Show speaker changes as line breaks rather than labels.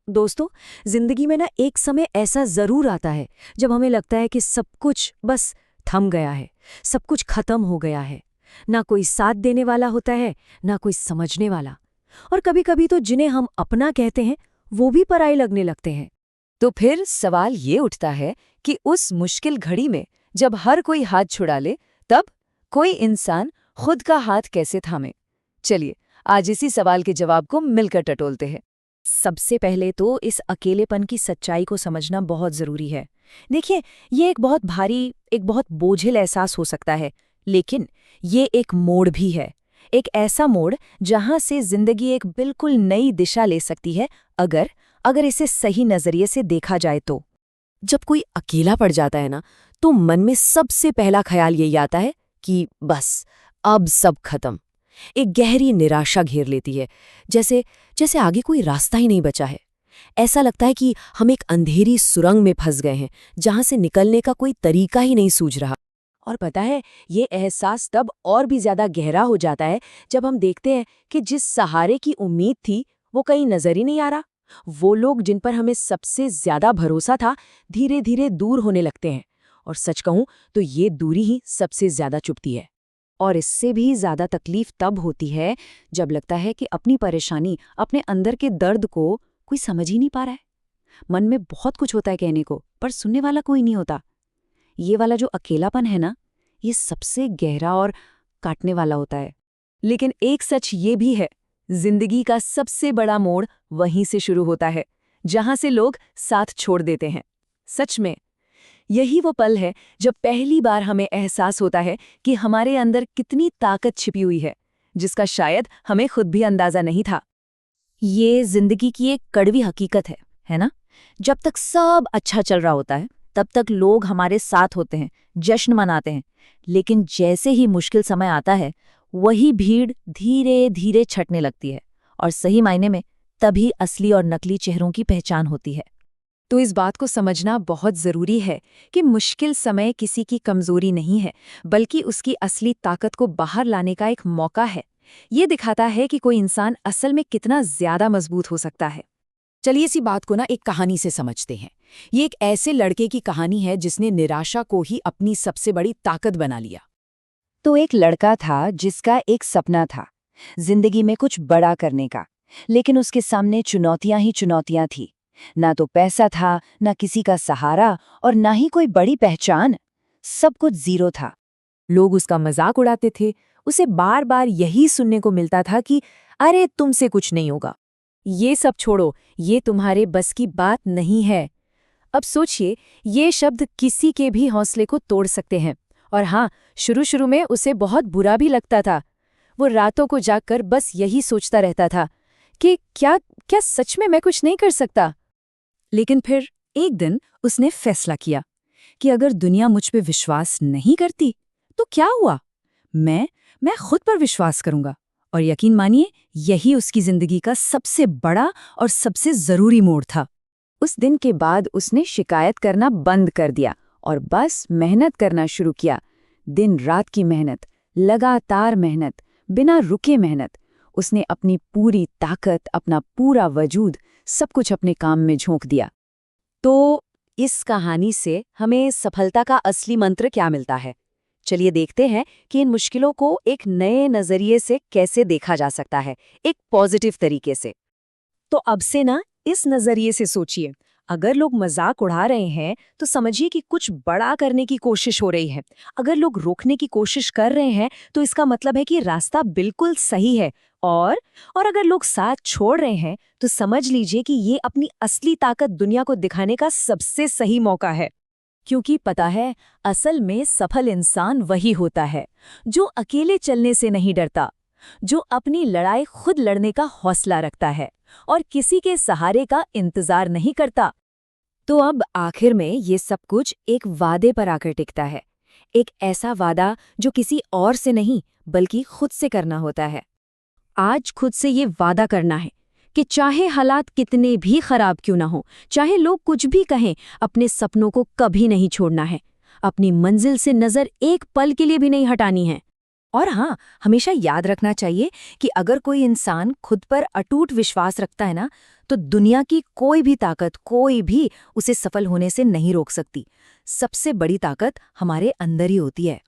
दोस्तों, जिंदगी में ना एक समय ऐसा जरूर आता है जब हमें लगता है कि सब कुछ बस थम गया है, सब कुछ खत्म हो गया है। ना कोई साथ देने वाला होता है, ना कोई समझने वाला। और कभी-कभी तो जिन्हें हम अपना कहते हैं वो भी पराये लगने लगते हैं।
तो फिर सवाल ये उठता है कि उस मुश्किल घड़ी में जब हर कोई हाथ छुड़ा ले, तब कोई इंसान खुद का हाथ कैसे थामे? चलिए, आज इसी सवाल के जवाब को मिलकर टटोलते हैं।
सबसे पहले तो इस अकेलेपन की सच्चाई को समझना बहुत जरूरी है। देखिए, ये एक बहुत भारी, एक बहुत बोझिल एहसास हो सकता है, लेकिन ये एक मोड़ भी है। एक ऐसा मोड़ जहां से जिंदगी एक बिल्कुल नई दिशा ले सकती है, अगर अगर इसे सही नजरिए से देखा जाए तो। जब कोई अकेला पड़ जाता है ना, तो मन में सबसे पहला ख्याल यही आता है कि बस अब सब खत्म। एक गहरी निराशा घेर लेती है, जैसे जैसे आगे कोई रास्ता ही नहीं बचा है। ऐसा लगता है कि हम एक अंधेरी सुरंग में फंस गए हैं, जहां से निकलने का कोई तरीका ही नहीं सूझ रहा। और पता है, ये एहसास तब और भी ज्यादा गहरा हो जाता है जब हम देखते हैं कि जिस सहारे की उम्मीद थी वो कहीं नजर ही नहीं आ रहा। वो लोग जिन पर हमें सबसे ज्यादा भरोसा था, धीरे धीरे दूर होने लगते हैं। और सच कहूं तो ये दूरी ही सबसे ज्यादा चुभती है। और इससे भी ज्यादा तकलीफ तब होती है जब लगता है कि अपनी परेशानी, अपने अंदर के दर्द को कोई समझ ही नहीं पा रहा है। मन में बहुत कुछ होता है कहने को, पर सुनने वाला कोई नहीं होता। ये वाला जो अकेलापन है ना, ये सबसे गहरा और काटने वाला होता है। लेकिन एक सच ये भी है, जिंदगी का सबसे बड़ा मोड़ वहीं से शुरू होता है जहां से लोग साथ छोड़ देते हैं। सच में यही वो पल है जब पहली बार हमें एहसास होता है कि हमारे अंदर कितनी ताकत छिपी हुई है, जिसका शायद हमें खुद भी अंदाजा नहीं था। ये जिंदगी की एक कड़वी हकीकत है ना? जब तक सब अच्छा चल रहा होता है, तब तक लोग हमारे साथ होते हैं, जश्न मनाते हैं। लेकिन जैसे ही मुश्किल समय आता है, वही भीड़ धीरे धीरे छटने लगती है। और सही मायने में तभी असली और नकली चेहरों की पहचान होती है। तो इस बात को समझना बहुत जरूरी है कि मुश्किल समय किसी की कमजोरी नहीं है, बल्कि उसकी असली ताकत को बाहर लाने का एक मौका है। ये दिखाता है कि कोई इंसान असल में कितना ज्यादा मजबूत हो सकता है।
चलिए इसी बात को ना एक कहानी से समझते हैं। ये एक ऐसे लड़के की कहानी है जिसने निराशा को ही अपनी सबसे बड़ी ताकत बना लिया।
तो एक लड़का था जिसका एक सपना था, जिंदगी में कुछ बड़ा करने का। लेकिन उसके सामने चुनौतियां ही चुनौतियां थी। ना तो पैसा था, ना किसी का सहारा, और ना ही कोई बड़ी पहचान। सब कुछ जीरो था।
लोग उसका मजाक उड़ाते थे। उसे बार बार यही सुनने को मिलता था कि अरे तुमसे कुछ नहीं होगा, ये सब छोड़ो, ये तुम्हारे बस की बात नहीं है। अब सोचिए, ये शब्द किसी के भी हौसले को तोड़ सकते हैं। और हाँ, शुरू शुरू में उसे बहुत बुरा भी लगता था। वो रातों को जागकर बस यही सोचता रहता था कि क्या क्या सच में मैं कुछ नहीं कर सकता। लेकिन फिर एक दिन उसने फैसला किया कि अगर दुनिया मुझ पे विश्वास नहीं करती तो क्या हुआ, मैं खुद पर विश्वास करूंगा। और यकीन मानिए, यही उसकी जिंदगी का सबसे बड़ा और सबसे जरूरी मोड़ था।
उस दिन के बाद उसने शिकायत करना बंद कर दिया और बस मेहनत करना शुरू किया। दिन रात की मेहनत, लगातार मेहनत, बिना रुके मेहनत। उसने अपनी पूरी ताकत, अपना पूरा वजूद, सब कुछ अपने काम में झोंक दिया। तो इस कहानी से हमें सफलता का असली मंत्र क्या मिलता है? चलिए देखते हैं कि इन मुश्किलों को एक नए नजरिए से कैसे देखा जा सकता है, एक पॉजिटिव तरीके से। तो अब से ना इस नजरिए से सोचिए, अगर लोग मजाक उड़ा रहे हैं तो समझिए कि कुछ बड़ा करने की कोशिश हो रही है। अगर लोग रोकने की कोशिश कर रहे हैं तो इसका मतलब है कि रास्ता बिल्कुल सही है। और अगर लोग साथ छोड़ रहे हैं तो समझ लीजिए कि ये अपनी असली ताकत दुनिया को दिखाने का सबसे सही मौका है। क्योंकि पता है, असल में सफल इंसान वही होता है जो अकेले चलने से नहीं डरता, जो अपनी लड़ाई खुद लड़ने का हौसला रखता है और किसी के सहारे का इंतजार नहीं करता। तो अब आखिर में ये सब कुछ एक वादे पर आकर टिकता है। एक ऐसा वादा जो किसी और से नहीं बल्कि खुद से करना होता है। आज खुद से ये वादा करना है कि चाहे हालात कितने भी खराब क्यों ना हो, चाहे लोग कुछ भी कहें, अपने सपनों को कभी नहीं छोड़ना है। अपनी मंजिल से नजर एक पल के लिए भी नहीं हटानी है। और हाँ, हमेशा याद रखना चाहिए कि अगर कोई इंसान खुद पर अटूट विश्वास रखता है ना, तो दुनिया की कोई भी ताकत, कोई भी उसे सफल होने से नहीं रोक सकती। सबसे बड़ी ताकत हमारे अंदर ही होती है।